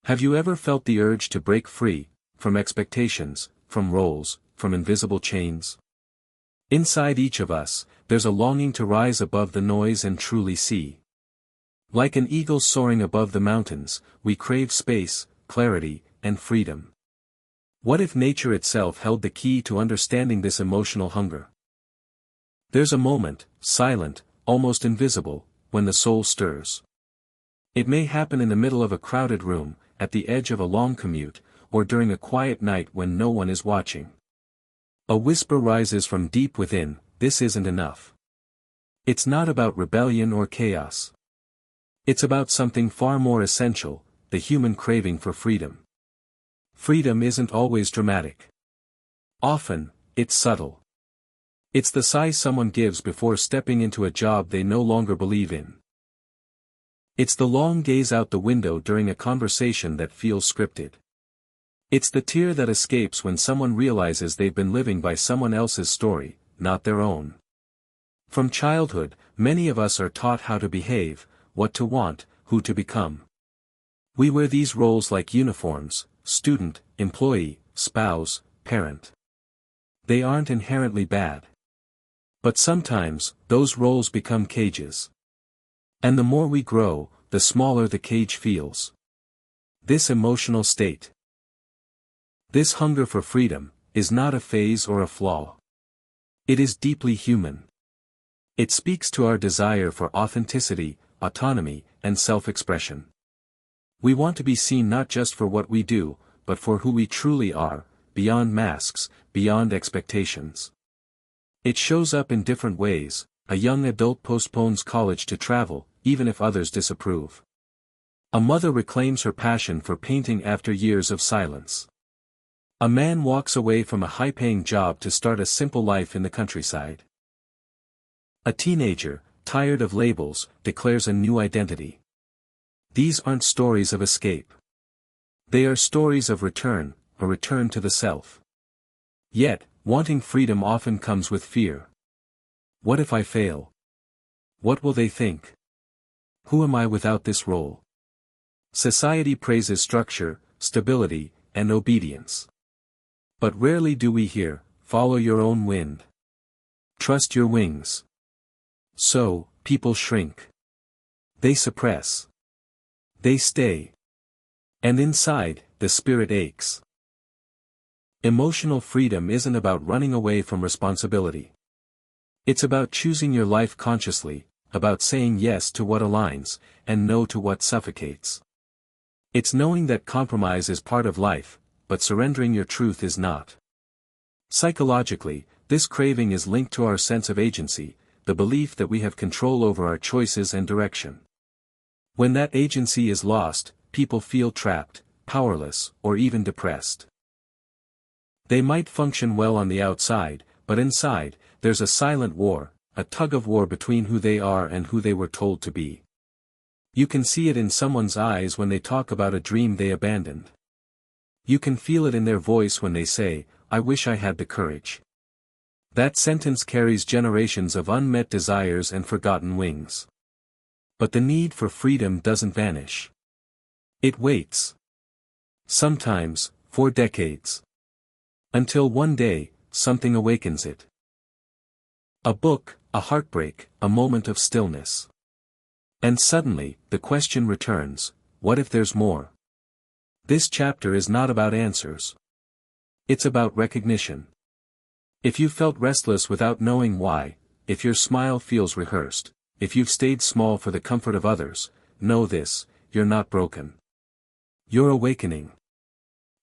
Have you ever felt the urge to break free, from expectations, from roles, from invisible chains? Inside each of us, there's a longing to rise above the noise and truly see. Like an eagle soaring above the mountains, we crave space, clarity, and freedom. What if nature itself held the key to understanding this emotional hunger? There's a moment, silent, almost invisible, when the soul stirs. It may happen in the middle of a crowded room, at the edge of a long commute, or during a quiet night when no one is watching. A whisper rises from deep within, "This isn't enough." It's not about rebellion or chaos. It's about something far more essential, the human craving for freedom. Freedom isn't always dramatic. Often, it's subtle. It's the sigh someone gives before stepping into a job they no longer believe in. It's the long gaze out the window during a conversation that feels scripted. It's the tear that escapes when someone realizes they've been living by someone else's story, not their own. From childhood, many of us are taught how to behave, what to want, who to become. We wear these roles like uniforms: student, employee, spouse, parent. They aren't inherently bad. But sometimes, those roles become cages. And the more we grow, the smaller the cage feels. This emotional state, this hunger for freedom, is not a phase or a flaw. It is deeply human. It speaks to our desire for authenticity, autonomy, and self-expression. We want to be seen not just for what we do, but for who we truly are, beyond masks, beyond expectations. It shows up in different ways. A young adult postpones college to travel, even if others disapprove. A mother reclaims her passion for painting after years of silence. A man walks away from a high-paying job to start a simple life in the countryside. A teenager, tired of labels, declares a new identity. These aren't stories of escape. They are stories of return, a return to the self. Yet, wanting freedom often comes with fear. What if I fail? What will they think? Who am I without this role? Society praises structure, stability, and obedience. But rarely do we hear, "Follow your own wind. Trust your wings." So, people shrink. They suppress. They stay. And inside, the spirit aches. Emotional freedom isn't about running away from responsibility. It's about choosing your life consciously, about saying yes to what aligns, and no to what suffocates. It's knowing that compromise is part of life, but surrendering your truth is not. Psychologically, this craving is linked to our sense of agency, the belief that we have control over our choices and direction. When that agency is lost, people feel trapped, powerless, or even depressed. They might function well on the outside, but inside, there's a silent war, a tug-of-war between who they are and who they were told to be. You can see it in someone's eyes when they talk about a dream they abandoned. You can feel it in their voice when they say, "I wish I had the courage." That sentence carries generations of unmet desires and forgotten wings. But the need for freedom doesn't vanish. It waits. Sometimes, for decades. Until one day, something awakens it. A book, a heartbreak, a moment of stillness. And suddenly, the question returns, what if there's more? This chapter is not about answers. It's about recognition. If you felt restless without knowing why, if your smile feels rehearsed, if you've stayed small for the comfort of others, know this: you're not broken. You're awakening.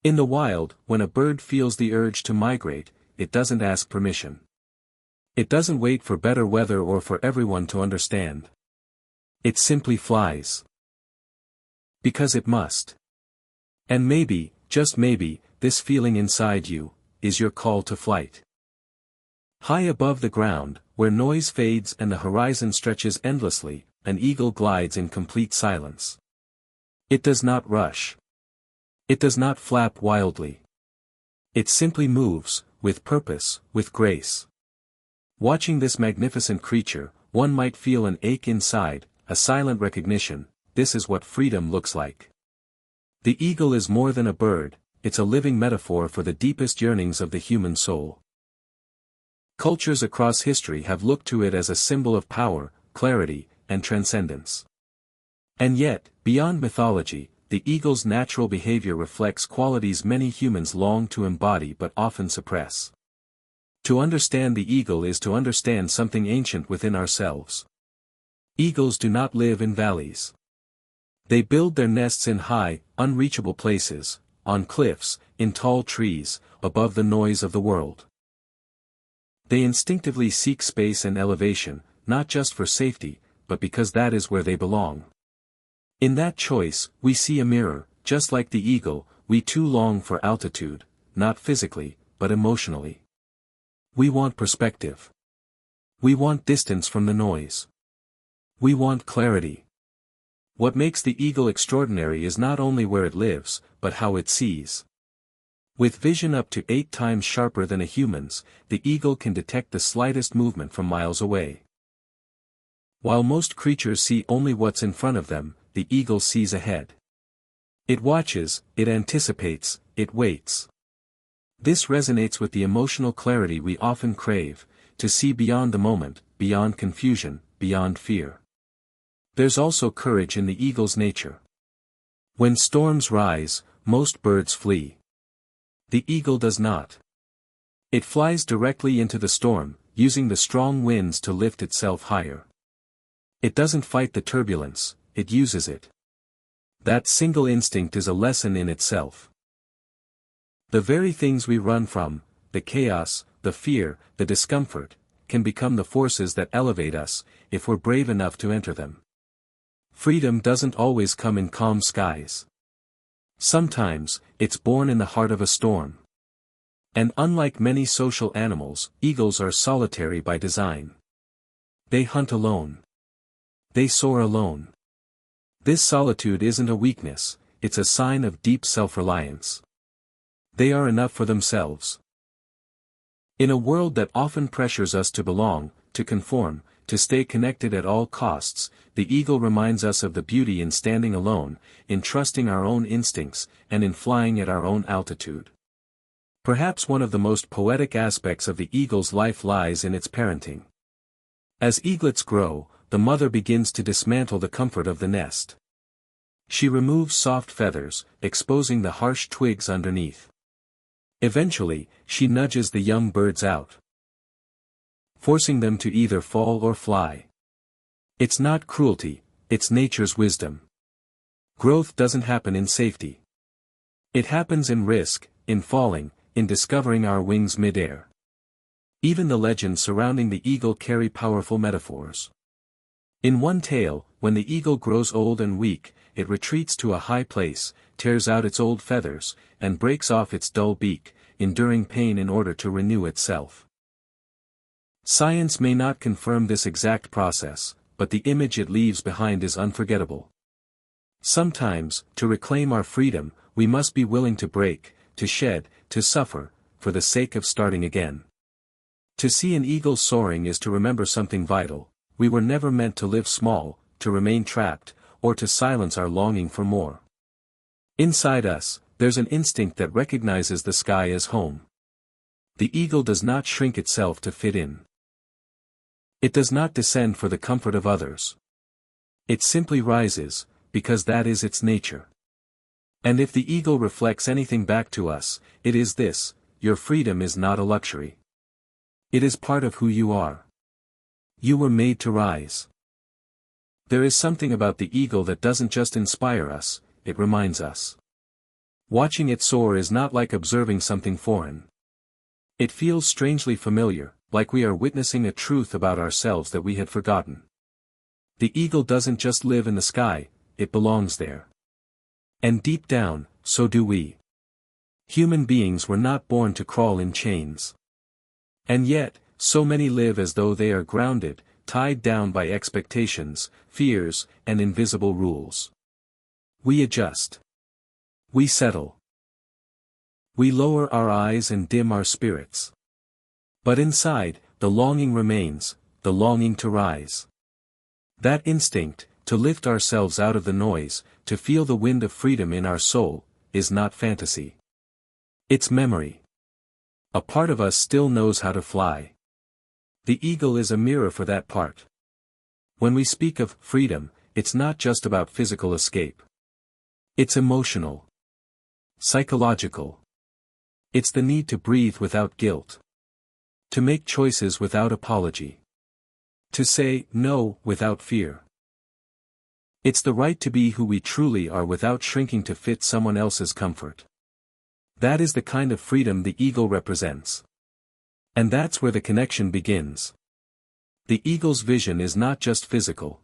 In the wild, when a bird feels the urge to migrate, it doesn't ask permission. It doesn't wait for better weather or for everyone to understand. It simply flies. Because it must. And maybe, just maybe, this feeling inside you is your call to flight. High above the ground, where noise fades and the horizon stretches endlessly, an eagle glides in complete silence. It does not rush. It does not flap wildly. It simply moves, with purpose, with grace. Watching this magnificent creature, one might feel an ache inside, a silent recognition: this is what freedom looks like. The eagle is more than a bird, it's a living metaphor for the deepest yearnings of the human soul. Cultures across history have looked to it as a symbol of power, clarity, and transcendence. And yet, beyond mythology, the eagle's natural behavior reflects qualities many humans long to embody but often suppress. To understand the eagle is to understand something ancient within ourselves. Eagles do not live in valleys. They build their nests in high, unreachable places, on cliffs, in tall trees, above the noise of the world. They instinctively seek space and elevation, not just for safety, but because that is where they belong. In that choice, we see a mirror. Just like the eagle, we too long for altitude, not physically, but emotionally. We want perspective. We want distance from the noise. We want clarity. What makes the eagle extraordinary is not only where it lives, but how it sees. With vision up to 8 times sharper than a human's, the eagle can detect the slightest movement from miles away. While most creatures see only what's in front of them, the eagle sees ahead. It watches, it anticipates, it waits. This resonates with the emotional clarity we often crave, to see beyond the moment, beyond confusion, beyond fear. There's also courage in the eagle's nature. When storms rise, most birds flee. The eagle does not. It flies directly into the storm, using the strong winds to lift itself higher. It doesn't fight the turbulence, it uses it. That single instinct is a lesson in itself. The very things we run from, the chaos, the fear, the discomfort, can become the forces that elevate us, if we're brave enough to enter them. Freedom doesn't always come in calm skies. Sometimes, it's born in the heart of a storm. And unlike many social animals, eagles are solitary by design. They hunt alone. They soar alone. This solitude isn't a weakness, it's a sign of deep self-reliance. They are enough for themselves. In a world that often pressures us to belong, to conform, to stay connected at all costs, the eagle reminds us of the beauty in standing alone, in trusting our own instincts, and in flying at our own altitude. Perhaps one of the most poetic aspects of the eagle's life lies in its parenting. As eaglets grow, the mother begins to dismantle the comfort of the nest. She removes soft feathers, exposing the harsh twigs underneath. Eventually, she nudges the young birds out, forcing them to either fall or fly. It's not cruelty, it's nature's wisdom. Growth doesn't happen in safety. It happens in risk, in falling, in discovering our wings mid-air. Even the legends surrounding the eagle carry powerful metaphors. In one tale, when the eagle grows old and weak, it retreats to a high place, tears out its old feathers, and breaks off its dull beak, enduring pain in order to renew itself. Science may not confirm this exact process, but the image it leaves behind is unforgettable. Sometimes, to reclaim our freedom, we must be willing to break, to shed, to suffer, for the sake of starting again. To see an eagle soaring is to remember something vital. We were never meant to live small, to remain trapped, or to silence our longing for more. Inside us, there's an instinct that recognizes the sky as home. The eagle does not shrink itself to fit in. It does not descend for the comfort of others. It simply rises, because that is its nature. And if the eagle reflects anything back to us, it is this: your freedom is not a luxury. It is part of who you are. You were made to rise. There is something about the eagle that doesn't just inspire us, it reminds us. Watching it soar is not like observing something foreign. It feels strangely familiar, like we are witnessing a truth about ourselves that we had forgotten. The eagle doesn't just live in the sky, it belongs there. And deep down, so do we. Human beings were not born to crawl in chains. And yet, so many live as though they are grounded, tied down by expectations, fears, and invisible rules. We adjust. We settle. We lower our eyes and dim our spirits. But inside, the longing remains, the longing to rise. That instinct, to lift ourselves out of the noise, to feel the wind of freedom in our soul, is not fantasy. It's memory. A part of us still knows how to fly. The eagle is a mirror for that part. When we speak of freedom, it's not just about physical escape. It's emotional. Psychological. It's the need to breathe without guilt. To make choices without apology. To say no without fear. It's the right to be who we truly are without shrinking to fit someone else's comfort. That is the kind of freedom the eagle represents. And that's where the connection begins. The eagle's vision is not just physical.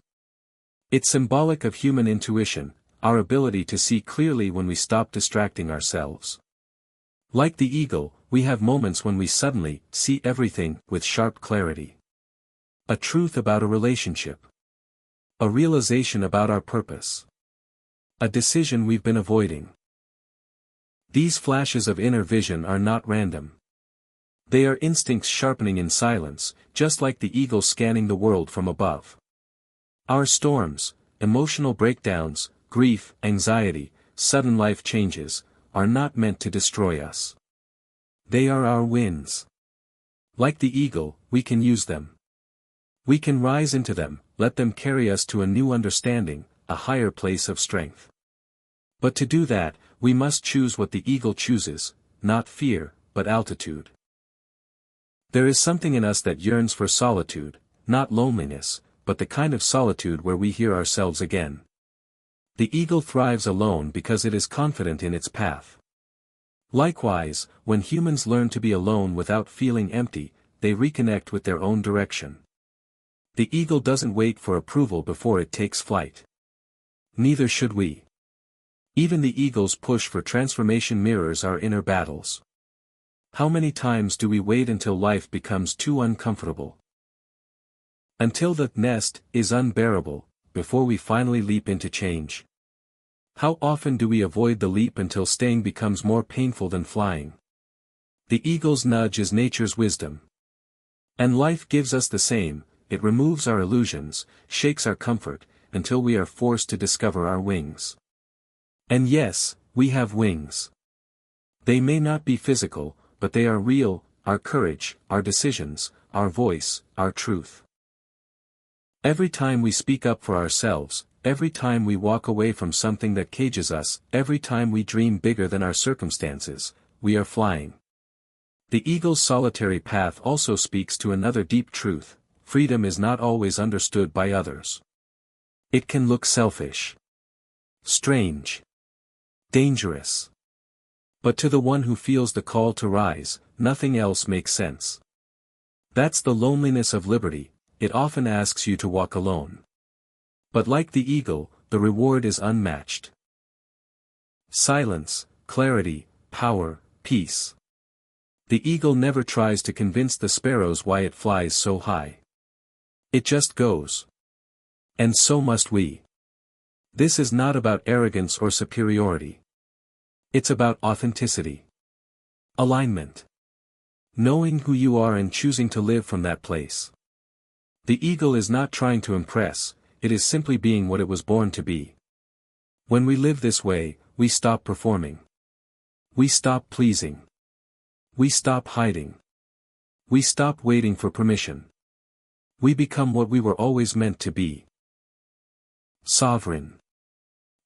It's symbolic of human intuition, our ability to see clearly when we stop distracting ourselves. Like the eagle, we have moments when we suddenly see everything with sharp clarity. A truth about a relationship. A realization about our purpose. A decision we've been avoiding. These flashes of inner vision are not random. They are instincts sharpening in silence, just like the eagle scanning the world from above. Our storms, emotional breakdowns, grief, anxiety, sudden life changes, are not meant to destroy us. They are our winds. Like the eagle, we can use them. We can rise into them, let them carry us to a new understanding, a higher place of strength. But to do that, we must choose what the eagle chooses, not fear, but altitude. There is something in us that yearns for solitude, not loneliness, but the kind of solitude where we hear ourselves again. The eagle thrives alone because it is confident in its path. Likewise, when humans learn to be alone without feeling empty, they reconnect with their own direction. The eagle doesn't wait for approval before it takes flight. Neither should we. Even the eagle's push for transformation mirrors our inner battles. How many times do we wait until life becomes too uncomfortable? Until the nest is unbearable, before we finally leap into change. How often do we avoid the leap until staying becomes more painful than flying? The eagle's nudge is nature's wisdom. And life gives us the same, it removes our illusions, shakes our comfort, until we are forced to discover our wings. And yes, we have wings. They may not be physical, but they are real, our courage, our decisions, our voice, our truth. Every time we speak up for ourselves, every time we walk away from something that cages us, every time we dream bigger than our circumstances, we are flying. The eagle's solitary path also speaks to another deep truth: freedom is not always understood by others. It can look selfish, strange, dangerous. But to the one who feels the call to rise, nothing else makes sense. That's the loneliness of liberty, it often asks you to walk alone. But like the eagle, the reward is unmatched. Silence, clarity, power, peace. The eagle never tries to convince the sparrows why it flies so high. It just goes. And so must we. This is not about arrogance or superiority. It's about authenticity. Alignment. Knowing who you are and choosing to live from that place. The eagle is not trying to impress, it is simply being what it was born to be. When we live this way, we stop performing. We stop pleasing. We stop hiding. We stop waiting for permission. We become what we were always meant to be. Sovereign.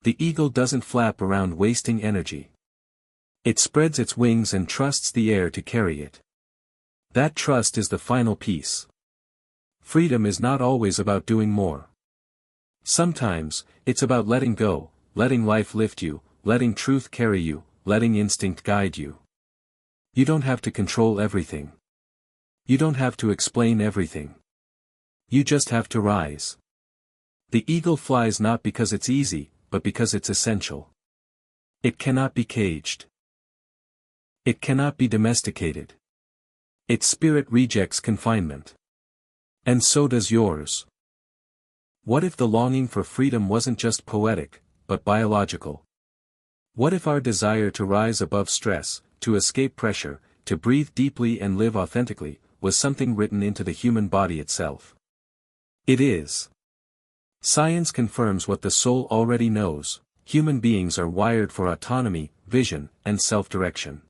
The eagle doesn't flap around wasting energy. It spreads its wings and trusts the air to carry it. That trust is the final piece. Freedom is not always about doing more. Sometimes, it's about letting go, letting life lift you, letting truth carry you, letting instinct guide you. You don't have to control everything. You don't have to explain everything. You just have to rise. The eagle flies not because it's easy, but because it's essential. It cannot be caged. It cannot be domesticated. Its spirit rejects confinement. And so does yours. What if the longing for freedom wasn't just poetic, but biological? What if our desire to rise above stress, to escape pressure, to breathe deeply and live authentically, was something written into the human body itself? It is. Science confirms what the soul already knows: human beings are wired for autonomy, vision, and self-direction.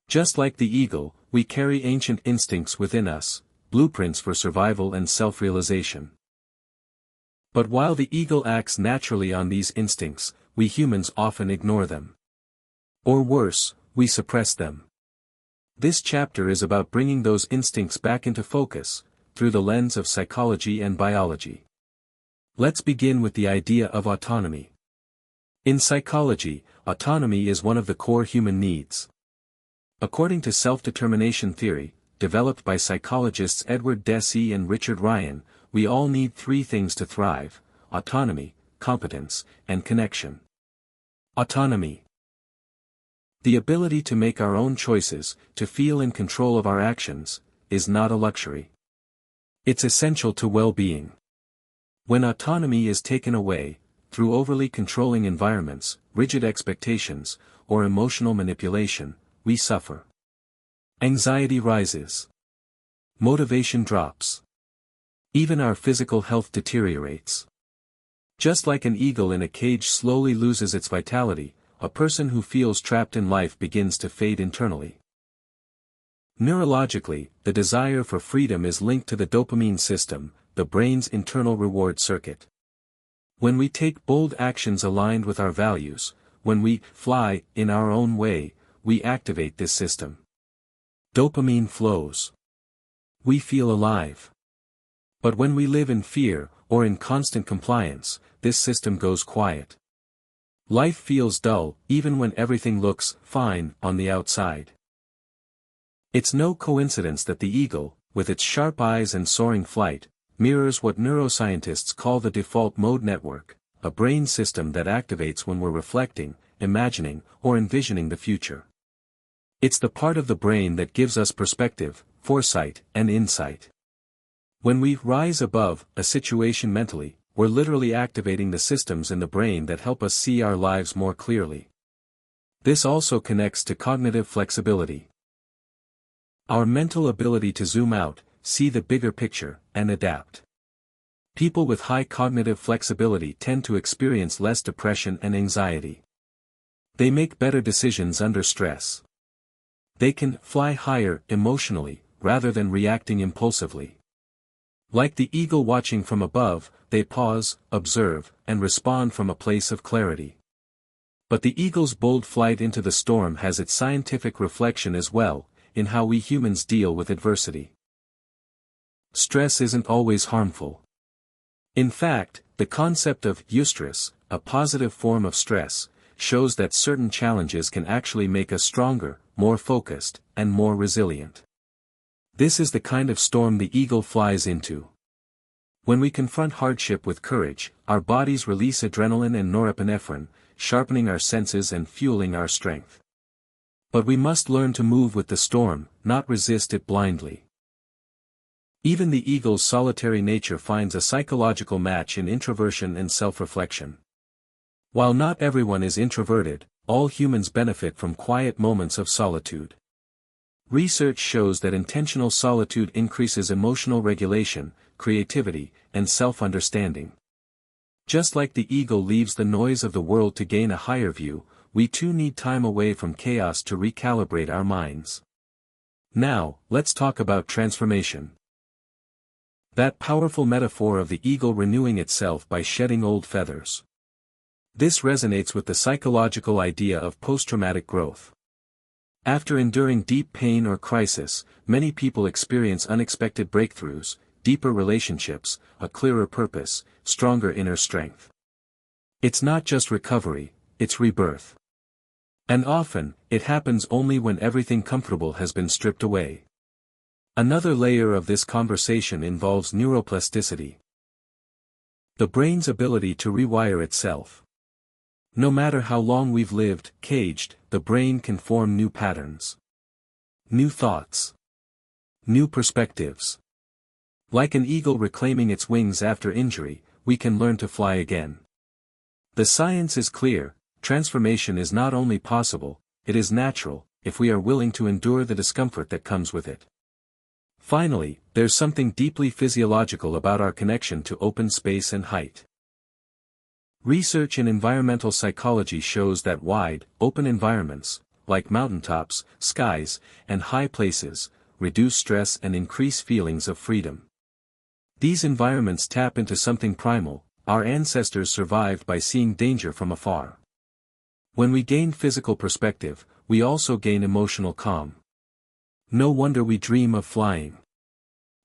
Just like the eagle, we carry ancient instincts within us, blueprints for survival and self-realization. But while the eagle acts naturally on these instincts, we humans often ignore them. Or worse, we suppress them. This chapter is about bringing those instincts back into focus, through the lens of psychology and biology. Let's begin with the idea of autonomy. In psychology, autonomy is one of the core human needs. According to self-determination theory, developed by psychologists Edward Deci and Richard Ryan, we all need three things to thrive: autonomy, competence, and connection. Autonomy. The ability to make our own choices, to feel in control of our actions, is not a luxury. It's essential to well-being. When autonomy is taken away, through overly controlling environments, rigid expectations, or emotional manipulation, we suffer. Anxiety rises. Motivation drops. Even our physical health deteriorates. Just like an eagle in a cage slowly loses its vitality, a person who feels trapped in life begins to fade internally. Neurologically, the desire for freedom is linked to the dopamine system, the brain's internal reward circuit. When we take bold actions aligned with our values, when we fly in our own way, we activate this system. Dopamine flows. We feel alive. But when we live in fear, or in constant compliance, this system goes quiet. Life feels dull, even when everything looks fine on the outside. It's no coincidence that the eagle, with its sharp eyes and soaring flight, mirrors what neuroscientists call the default mode network, a brain system that activates when we're reflecting, imagining, or envisioning the future. It's the part of the brain that gives us perspective, foresight, and insight. When we rise above a situation mentally, we're literally activating the systems in the brain that help us see our lives more clearly. This also connects to cognitive flexibility. Our mental ability to zoom out, see the bigger picture, and adapt. People with high cognitive flexibility tend to experience less depression and anxiety. They make better decisions under stress. They can fly higher emotionally, rather than reacting impulsively. Like the eagle watching from above, they pause, observe, and respond from a place of clarity. But the eagle's bold flight into the storm has its scientific reflection as well, in how we humans deal with adversity. Stress isn't always harmful. In fact, the concept of eustress, a positive form of stress, shows that certain challenges can actually make us stronger, more focused, and more resilient. This is the kind of storm the eagle flies into. When we confront hardship with courage, our bodies release adrenaline and norepinephrine, sharpening our senses and fueling our strength. But we must learn to move with the storm, not resist it blindly. Even the eagle's solitary nature finds a psychological match in introversion and self-reflection. While not everyone is introverted, all humans benefit from quiet moments of solitude. Research shows that intentional solitude increases emotional regulation, creativity, and self-understanding. Just like the eagle leaves the noise of the world to gain a higher view, we too need time away from chaos to recalibrate our minds. Now, let's talk about transformation. That powerful metaphor of the eagle renewing itself by shedding old feathers. This resonates with the psychological idea of post-traumatic growth. After enduring deep pain or crisis, many people experience unexpected breakthroughs, deeper relationships, a clearer purpose, stronger inner strength. It's not just recovery, it's rebirth. And often, it happens only when everything comfortable has been stripped away. Another layer of this conversation involves neuroplasticity. The brain's ability to rewire itself. No matter how long we've lived, caged, the brain can form new patterns. New thoughts. New perspectives. Like an eagle reclaiming its wings after injury, we can learn to fly again. The science is clear, transformation is not only possible, it is natural, if we are willing to endure the discomfort that comes with it. Finally, there's something deeply physiological about our connection to open space and height. Research in environmental psychology shows that wide, open environments, like mountaintops, skies, and high places, reduce stress and increase feelings of freedom. These environments tap into something primal. Our ancestors survived by seeing danger from afar. When we gain physical perspective, we also gain emotional calm. No wonder we dream of flying.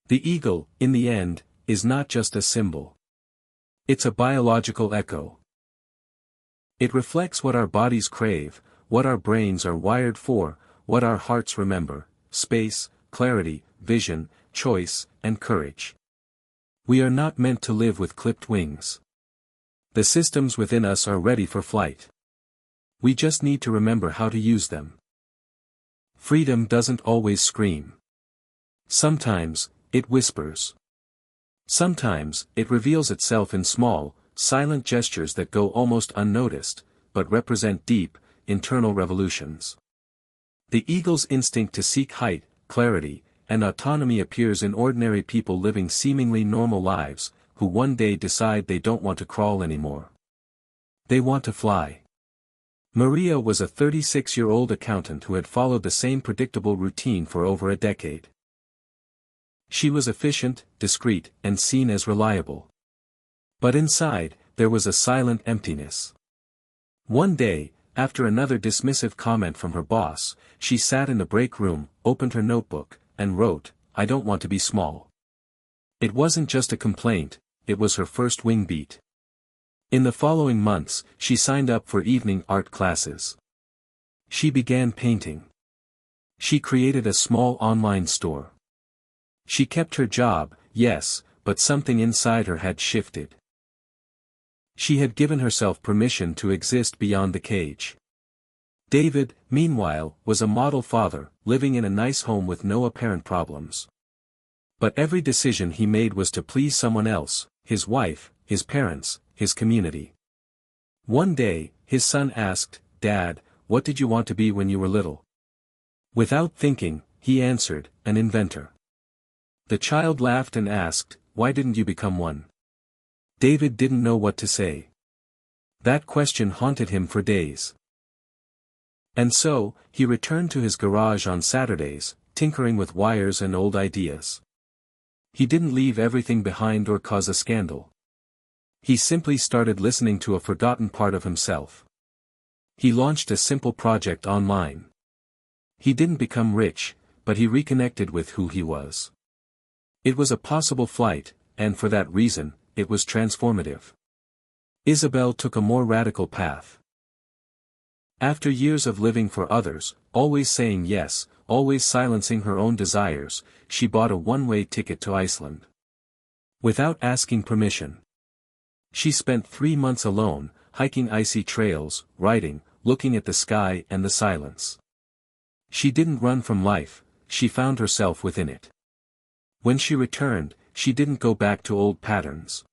The eagle, in the end, is not just a symbol. It's a biological echo. It reflects what our bodies crave, what our brains are wired for, what our hearts remember: space, clarity, vision, choice, and courage. We are not meant to live with clipped wings. The systems within us are ready for flight. We just need to remember how to use them. Freedom doesn't always scream. Sometimes, it whispers. Sometimes, it reveals itself in small, silent gestures that go almost unnoticed, but represent deep, internal revolutions. The eagle's instinct to seek height, clarity, and autonomy appears in ordinary people living seemingly normal lives, who one day decide they don't want to crawl anymore. They want to fly. Maria was a 36-year-old accountant who had followed the same predictable routine for over a decade. She was efficient, discreet, and seen as reliable. But inside, there was a silent emptiness. One day, after another dismissive comment from her boss, she sat in the break room, opened her notebook, and wrote, "I don't want to be small." It wasn't just a complaint, it was her first wing beat. In the following months, she signed up for evening art classes. She began painting. She created a small online store. She kept her job, yes, but something inside her had shifted. She had given herself permission to exist beyond the cage. David, meanwhile, was a model father, living in a nice home with no apparent problems. But every decision he made was to please someone else: his wife, his parents, his community. One day, his son asked, "Dad, what did you want to be when you were little?" Without thinking, he answered, "An inventor." The child laughed and asked, "Why didn't you become one?" David didn't know what to say. That question haunted him for days. And so, he returned to his garage on Saturdays, tinkering with wires and old ideas. He didn't leave everything behind or cause a scandal. He simply started listening to a forgotten part of himself. He launched a simple project online. He didn't become rich, but he reconnected with who he was. It was a possible flight, and for that reason, it was transformative. Isabel took a more radical path. After years of living for others, always saying yes, always silencing her own desires, she bought a one-way ticket to Iceland. Without asking permission. She spent 3 months alone, hiking icy trails, writing, looking at the sky and the silence. She didn't run from life, she found herself within it. When she returned, she didn't go back to old patterns.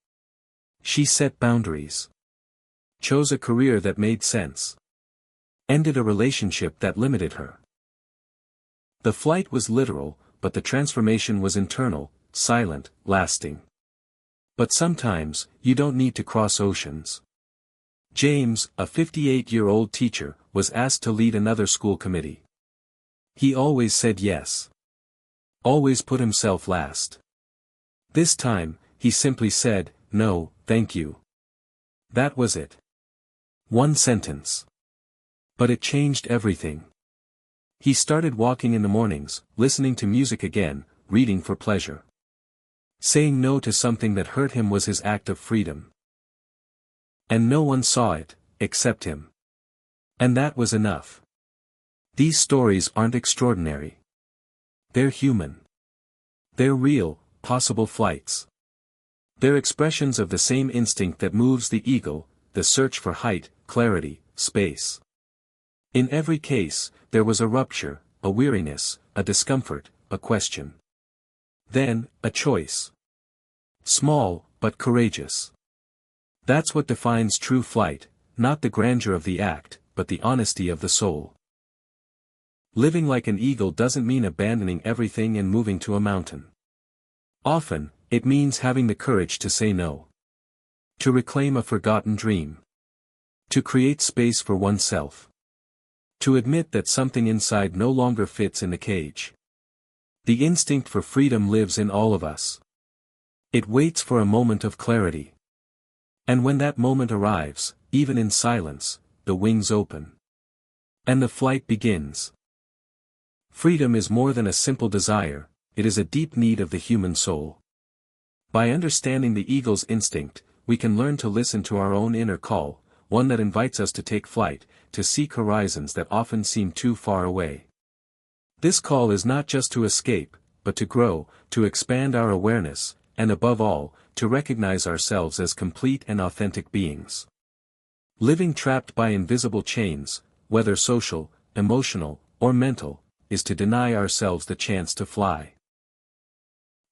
She set boundaries. Chose a career that made sense. Ended a relationship that limited her. The flight was literal, but the transformation was internal, silent, lasting. But sometimes, you don't need to cross oceans. James, a 58-year-old teacher, was asked to lead another school committee. He always said yes. Always put himself last. This time, he simply said, "No, thank you." That was it. One sentence. But it changed everything. He started walking in the mornings, listening to music again, reading for pleasure. Saying no to something that hurt him was his act of freedom. And no one saw it, except him. And that was enough. These stories aren't extraordinary. They're human. They're real, possible flights. They're expressions of the same instinct that moves the eagle, the search for height, clarity, space. In every case, there was a rupture, a weariness, a discomfort, a question. Then, a choice. Small, but courageous. That's what defines true flight, not the grandeur of the act, but the honesty of the soul. Living like an eagle doesn't mean abandoning everything and moving to a mountain. Often, it means having the courage to say no. To reclaim a forgotten dream. To create space for oneself. To admit that something inside no longer fits in the cage. The instinct for freedom lives in all of us. It waits for a moment of clarity. And when that moment arrives, even in silence, the wings open. And the flight begins. Freedom is more than a simple desire, it is a deep need of the human soul. By understanding the eagle's instinct, we can learn to listen to our own inner call, one that invites us to take flight, to seek horizons that often seem too far away. This call is not just to escape, but to grow, to expand our awareness, and above all, to recognize ourselves as complete and authentic beings. Living trapped by invisible chains, whether social, emotional, or mental, is to deny ourselves the chance to fly.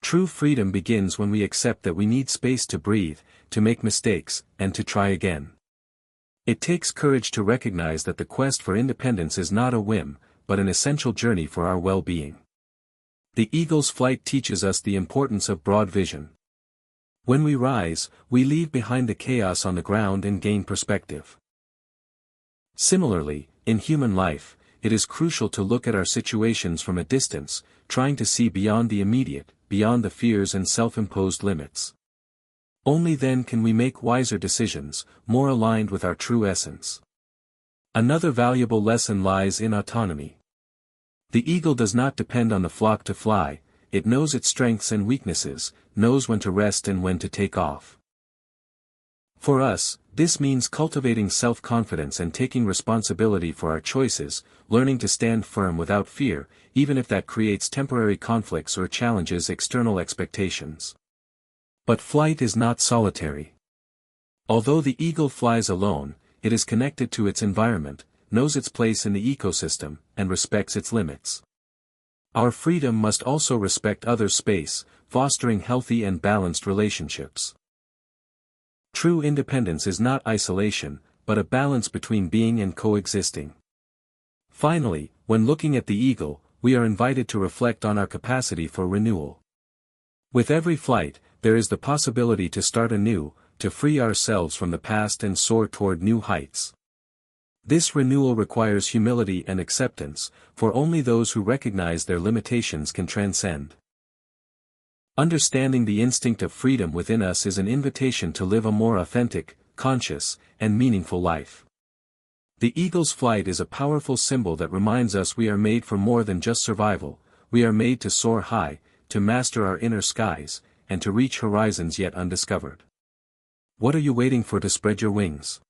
True freedom begins when we accept that we need space to breathe, to make mistakes, and to try again. It takes courage to recognize that the quest for independence is not a whim, but an essential journey for our well-being. The eagle's flight teaches us the importance of broad vision. When we rise, we leave behind the chaos on the ground and gain perspective. Similarly, in human life, it is crucial to look at our situations from a distance, trying to see beyond the immediate, beyond the fears and self-imposed limits. Only then can we make wiser decisions, more aligned with our true essence. Another valuable lesson lies in autonomy. The eagle does not depend on the flock to fly, it knows its strengths and weaknesses, knows when to rest and when to take off. For us, this means cultivating self-confidence and taking responsibility for our choices, learning to stand firm without fear, even if that creates temporary conflicts or challenges external expectations. But flight is not solitary. Although the eagle flies alone, it is connected to its environment, knows its place in the ecosystem, and respects its limits. Our freedom must also respect others' space, fostering healthy and balanced relationships. True independence is not isolation, but a balance between being and coexisting. Finally, when looking at the eagle, we are invited to reflect on our capacity for renewal. With every flight, there is the possibility to start anew, to free ourselves from the past and soar toward new heights. This renewal requires humility and acceptance, for only those who recognize their limitations can transcend. Understanding the instinct of freedom within us is an invitation to live a more authentic, conscious, and meaningful life. The eagle's flight is a powerful symbol that reminds us we are made for more than just survival, we are made to soar high, to master our inner skies, and to reach horizons yet undiscovered. What are you waiting for to spread your wings?